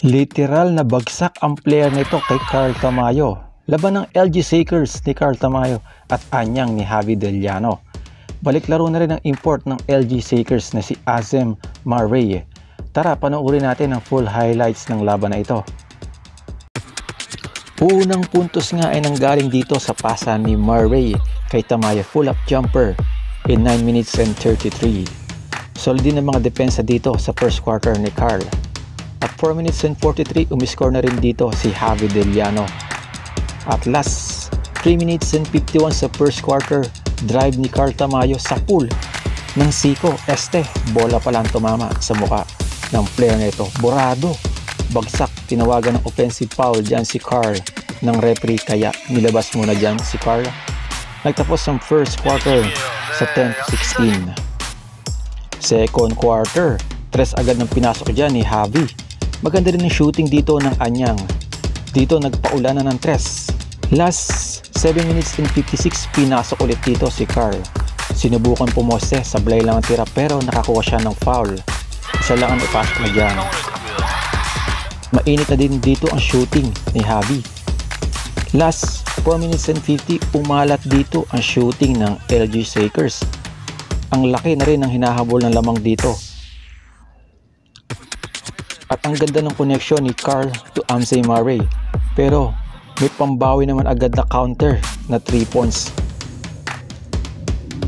Literal na bagsak ang player nito kay Carl Tamayo. Laban ng LG Shakers ni Carl Tamayo at anyang ni Javi Dellano. Balik laro na rin ang import ng LG Shakers na si Azem Marray. Tara, panoorin natin ang full highlights ng laban na ito. Unang puntos nga ay nanggaling dito sa pasa ni Marray kay Tamayo, full up jumper in 9 minutes and 33. Solid din ang mga depensa dito sa first quarter ni Carl. At 4 minutes and 43, umiscore na rin dito si Javi Dellano. At last, 3 minutes and 51 sa first quarter, drive ni Carl Tamayo sa pool ng Zico. Bola pa lang tumama sa muka ng player na ito. Borado, bagsak, tinawagan ng offensive foul dyan si Carl ng referee, kaya nilabas muna dyan si Carl. Nagtapos ang first quarter sa 10-16. Second quarter, 3 agad ng pinasok dyan ni Javi. Maganda rin ang shooting dito ng anyang. Dito nagpaulanan ng 3. Last 7 minutes and 56, pinasok ulit dito si Carl. Sinubukan pumoste, sablay lang ang tira pero nakakuha siya ng foul. Isa lang ang ipasok na dyan. Mainit na din dito ang shooting ni Javi. Last 4 minutes and 50, umalat dito ang shooting ng LG Shakers. Ang laki na rin ang hinahabol ng lamang dito. At ang ganda ng connection ni Carl to Azem Marray. Pero may pambawi naman agad na counter na 3 points.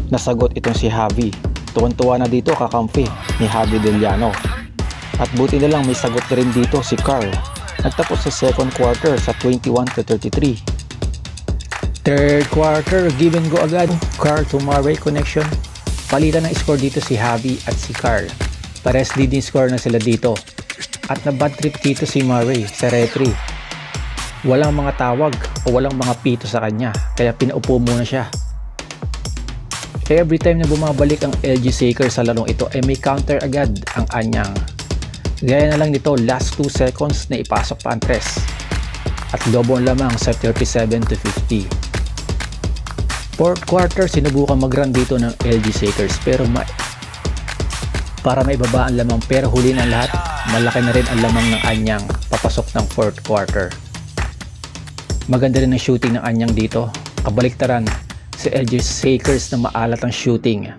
Nasagot itong si Javi. Tuwan-tuwa na dito kakampi ni Javi Dellano. At buti na lang may sagot na rin dito si Carl. Nagtapos sa second quarter sa 21-33. Third quarter, give and go agad. Carl to Marray connection. Palitan ng score dito si Javi at si Carl. Pares leading score na sila dito. At na bad trip dito si Marray sa referee. Walang mga tawag o walang mga pito sa kanya, kaya pinaupo muna siya. Every time na bumabalik ang LG Shakers sa larong ito ay may counter agad ang anyang. Gaya na lang nito, last 2 seconds na ipasok pa ang 3. At lobo lamang sa 37-50. Fourth quarter, sinubukan mag-run dito ng LG Shakers pero para may babaan lamang, pero huli ng lahat, malaki na rin ang lamang ng anyang papasok ng fourth quarter. Maganda rin ang shooting ng anyang dito. Kabaliktaran si LG Shakers na maalat ang shooting.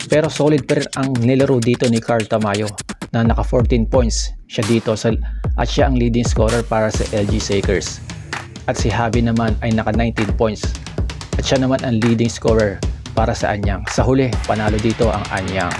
Pero solid pa rin ang nilaro dito ni Carl Tamayo na naka 14 points siya dito at siya ang leading scorer para sa LG Shakers. At si Javi naman ay naka 19 points at siya naman ang leading scorer para sa anyang. Sa huli, panalo dito ang anyang.